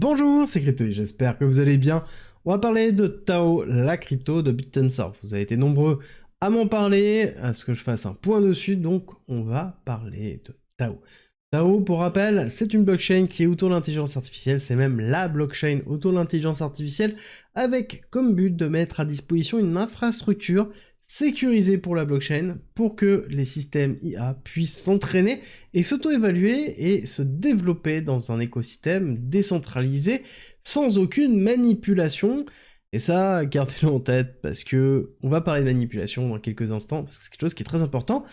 Bonjour, c'est Crypto et j'espère que vous allez bien. On va parler de Tao, la crypto de Bit&Surf. Vous avez été nombreux à m'en parler, à ce que je fasse un point dessus, donc on va parler de Tao. Tao, pour rappel, c'est une blockchain qui est autour de l'intelligence artificielle, c'est même la blockchain autour de l'intelligence artificielle, avec comme but de mettre à disposition une infrastructure sécurisée pour la blockchain, pour que les systèmes IA puissent s'entraîner et s'auto-évaluer et se développer dans un écosystème décentralisé, sans aucune manipulation. Et ça, gardez-le en tête, parce que on va parler de manipulation dans quelques instants, parce que c'est quelque chose qui est très important.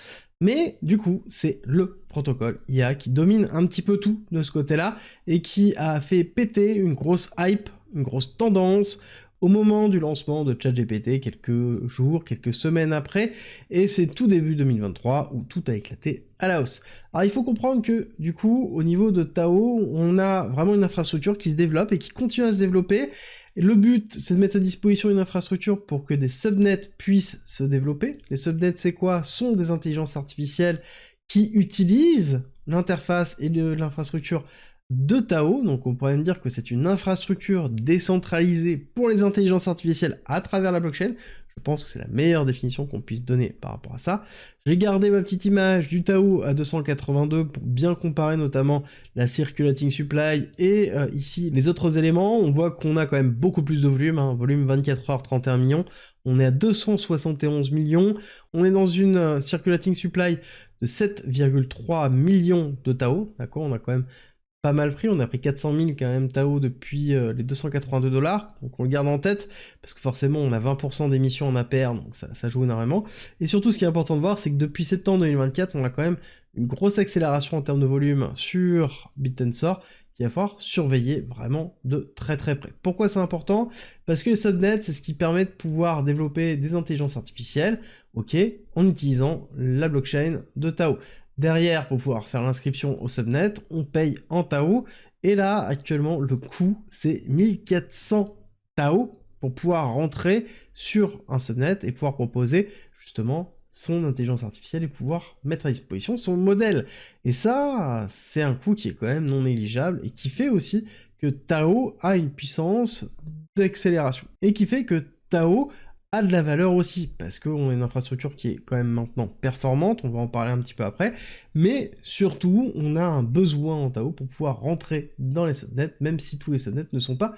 Mais du coup, c'est le protocole IA qui domine un petit peu tout de ce côté-là, et qui a fait péter une grosse hype, une grosse tendance, au moment du lancement de ChatGPT, quelques jours, quelques semaines après, et c'est tout début 2023 où tout a éclaté à la hausse. Alors il faut comprendre que, du coup, au niveau de Tao, on a vraiment une infrastructure qui se développe et qui continue à se développer. Et le but, c'est de mettre à disposition une infrastructure pour que des subnets puissent se développer. Les subnets, c'est quoi? Sont des intelligences artificielles qui utilisent l'interface et l'infrastructure de Tao, donc on pourrait me dire que c'est une infrastructure décentralisée pour les intelligences artificielles à travers la blockchain. Je pense que c'est la meilleure définition qu'on puisse donner par rapport à ça. J'ai gardé ma petite image du Tao à 282 pour bien comparer notamment la circulating supply et ici les autres éléments. On voit qu'on a quand même beaucoup plus de volume, volume 24 heures 31 millions. On est à 271 millions. On est dans une circulating supply de 7,3 millions de Tao. D'accord, on a quand même pas mal pris, on a pris 400 000 quand même Tao depuis les 282 $, donc on le garde en tête, parce que forcément on a 20% d'émissions en APR, donc ça joue énormément. Et surtout ce qui est important de voir, c'est que depuis septembre 2024, on a quand même une grosse accélération en termes de volume sur Bit&Surf, qu'il va falloir surveiller vraiment de très très près. Pourquoi c'est important? Parce que les subnets, c'est ce qui permet de pouvoir développer des intelligences artificielles, ok, en utilisant la blockchain de Tao. Derrière, pour pouvoir faire l'inscription au subnet, on paye en Tao, et là, actuellement, le coût, c'est 1400 Tao pour pouvoir rentrer sur un subnet et pouvoir proposer, justement, son intelligence artificielle et pouvoir mettre à disposition son modèle. Et ça, c'est un coût qui est quand même non négligeable, et qui fait aussi que Tao a une puissance d'accélération. Et qui fait que Tao a de la valeur aussi, parce qu'on a une infrastructure qui est quand même maintenant performante, on va en parler un petit peu après, mais surtout, on a un besoin en Tao pour pouvoir rentrer dans les subnets, même si tous les subnets ne sont pas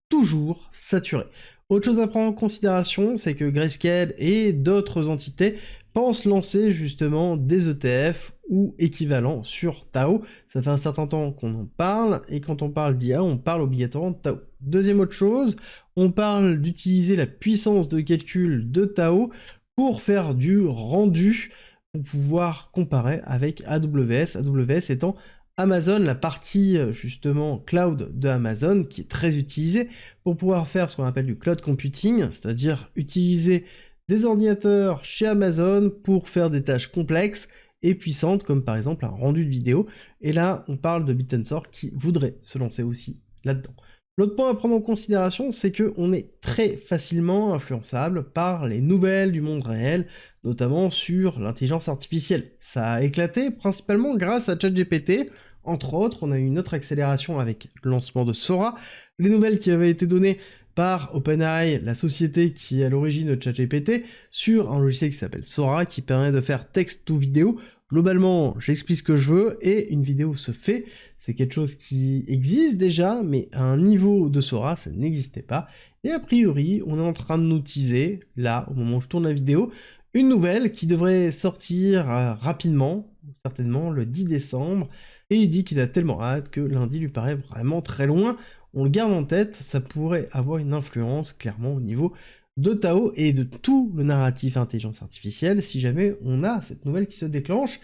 toujours saturés. Autre chose à prendre en considération, c'est que Grayscale et d'autres entités pensent lancer justement des ETF ou équivalents sur Tao. Ça fait un certain temps qu'on en parle, et quand on parle d'IA, on parle obligatoirement de Tao. Deuxième autre chose, on parle d'utiliser la puissance de calcul de Tao pour faire du rendu, pour pouvoir comparer avec AWS, AWS étant Amazon, la partie justement cloud de Amazon, qui est très utilisée pour pouvoir faire ce qu'on appelle du cloud computing, c'est-à-dire utiliser des ordinateurs chez Amazon pour faire des tâches complexes et puissantes, comme par exemple un rendu de vidéo. Et là, on parle de Bit&Surf qui voudrait se lancer aussi là-dedans. L'autre point à prendre en considération, c'est qu'on est très facilement influençable par les nouvelles du monde réel, notamment sur l'intelligence artificielle. Ça a éclaté principalement grâce à ChatGPT. Entre autres, on a eu une autre accélération avec le lancement de Sora. Les nouvelles qui avaient été données par OpenAI, la société qui est à l'origine de ChatGPT, sur un logiciel qui s'appelle Sora, qui permet de faire texte to vidéo. Globalement, j'explique ce que je veux, et une vidéo se fait. C'est quelque chose qui existe déjà, mais à un niveau de Sora, ça n'existait pas. Et a priori, on est en train de nous teaser, là, au moment où je tourne la vidéo, une nouvelle qui devrait sortir rapidement, certainement le 10 décembre, et il dit qu'il a tellement hâte que lundi lui paraît vraiment très loin. On le garde en tête, ça pourrait avoir une influence clairement au niveau de Tao et de tout le narratif intelligence artificielle si jamais on a cette nouvelle qui se déclenche.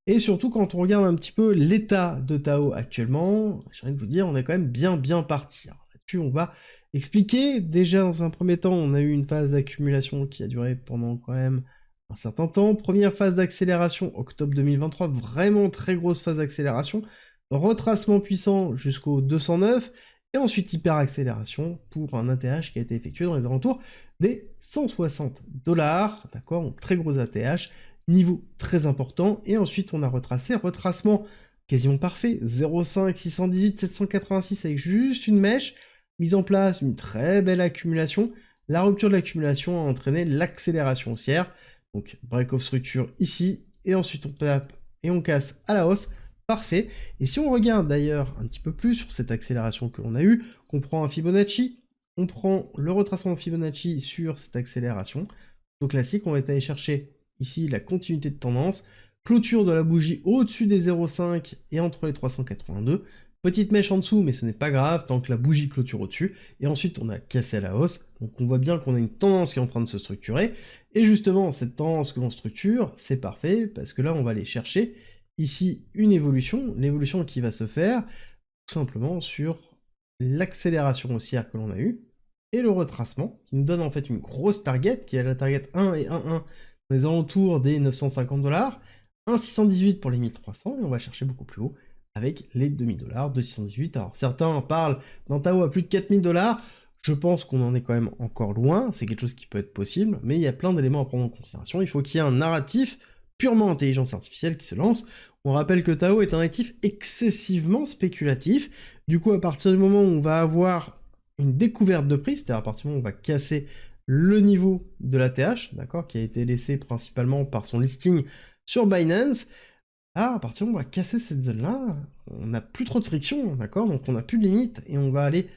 Et surtout quand on regarde un petit peu l'état de Tao actuellement, j'ai envie de vous dire, on est quand même bien parti. Alors là-dessus, on va expliquer. Déjà, dans un premier temps, on a eu une phase d'accumulation qui a duré pendant quand même un certain temps. Première phase d'accélération, octobre 2023, vraiment très grosse phase d'accélération. Retracement puissant jusqu'au 209, et ensuite hyper accélération pour un ATH qui a été effectué dans les alentours des 160 $, d'accord, donc très gros ATH, niveau très important, et ensuite on a retracé, retracement quasiment parfait. 0,5, 618, 786 avec juste une mèche. Mise en place, une très belle accumulation. La rupture de l'accumulation a entraîné l'accélération haussière. Donc break of structure ici. Et ensuite on tape et on casse à la hausse. Parfait. Et si on regarde d'ailleurs un petit peu plus sur cette accélération que l'on a eue, qu'on prend un Fibonacci, on prend le retracement Fibonacci sur cette accélération. Plutôt classique, on va aller chercher ici la continuité de tendance. Clôture de la bougie au-dessus des 0,5 et entre les 382. Petite mèche en dessous, mais ce n'est pas grave, tant que la bougie clôture au-dessus. Et ensuite, on a cassé à la hausse. Donc on voit bien qu'on a une tendance qui est en train de se structurer. Et justement, cette tendance que l'on structure, c'est parfait, parce que là, on va aller chercher ici une évolution. L'évolution qui va se faire tout simplement sur l'accélération haussière que l'on a eue. Et le retracement, qui nous donne en fait une grosse target, qui est la target 1 et 1,1 dans les alentours des 950 $. 1,618 pour les 1300, et on va chercher beaucoup plus haut avec les 2000 $, 218. Alors certains parlent d'un Tao à plus de 4000 $, je pense qu'on en est quand même encore loin, c'est quelque chose qui peut être possible, mais il y a plein d'éléments à prendre en considération. Il faut qu'il y ait un narratif purement intelligence artificielle qui se lance. On rappelle que Tao est un actif excessivement spéculatif, du coup à partir du moment où on va avoir une découverte de prix, c'est-à-dire à partir du moment où on va casser le niveau de la TH, d'accord, qui a été laissé principalement par son listing sur Binance, à partir du moment où on va casser cette zone-là, on n'a plus trop de friction, d'accord, donc on n'a plus de limite, et on va aller,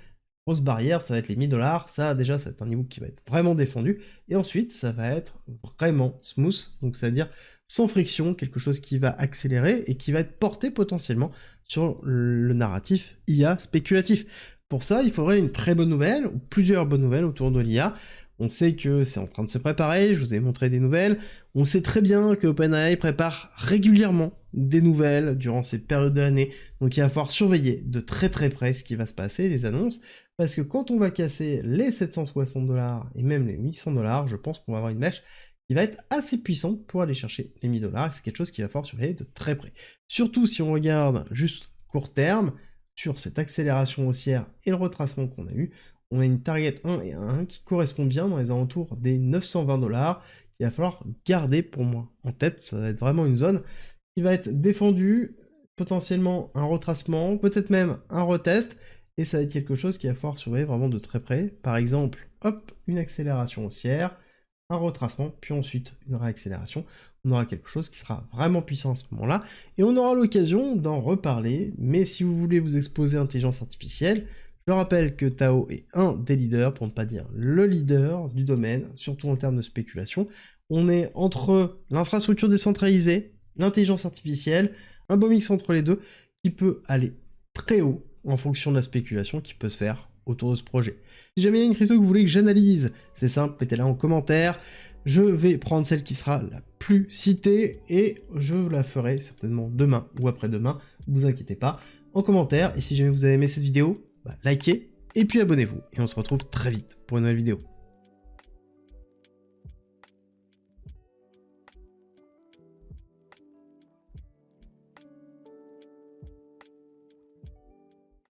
grosse barrière, ça va être les 1000 $, ça déjà, ça va être un niveau qui va être vraiment défendu, et ensuite, ça va être vraiment smooth, donc c'est-à-dire sans friction, quelque chose qui va accélérer, et qui va être porté potentiellement sur le narratif IA spéculatif. Pour ça, il faudrait une très bonne nouvelle, ou plusieurs bonnes nouvelles autour de l'IA. On sait que c'est en train de se préparer, je vous ai montré des nouvelles. On sait très bien que OpenAI prépare régulièrement des nouvelles durant ces périodes de l'année. Donc il va falloir surveiller de très très près ce qui va se passer, les annonces. Parce que quand on va casser les 760 $ et même les 800 $, je pense qu'on va avoir une mèche qui va être assez puissante pour aller chercher les 1000 $. Et c'est quelque chose qui va falloir surveiller de très près. Surtout si on regarde juste court terme, sur cette accélération haussière et le retracement qu'on a eu, on a une target 1 et 1 qui correspond bien dans les alentours des 920 $, qu'il va falloir garder pour moi en tête. Ça va être vraiment une zone qui va être défendue, potentiellement un retracement, peut-être même un retest, et ça va être quelque chose qu'il va falloir surveiller vraiment de très près. Par exemple, hop, une accélération haussière, un retracement, puis ensuite une réaccélération. On aura quelque chose qui sera vraiment puissant à ce moment-là, et on aura l'occasion d'en reparler, mais si vous voulez vous exposer à l'intelligence artificielle, je rappelle que Tao est un des leaders, pour ne pas dire le leader du domaine, surtout en termes de spéculation. On est entre l'infrastructure décentralisée, l'intelligence artificielle, un beau mix entre les deux, qui peut aller très haut en fonction de la spéculation qui peut se faire autour de ce projet. Si jamais il y a une crypto que vous voulez que j'analyse, c'est simple, mettez-la en commentaire. Je vais prendre celle qui sera la plus citée et je la ferai certainement demain ou après-demain, ne vous inquiétez pas, en commentaire. Et si jamais vous avez aimé cette vidéo, likez et puis abonnez-vous. Et on se retrouve très vite pour une nouvelle vidéo.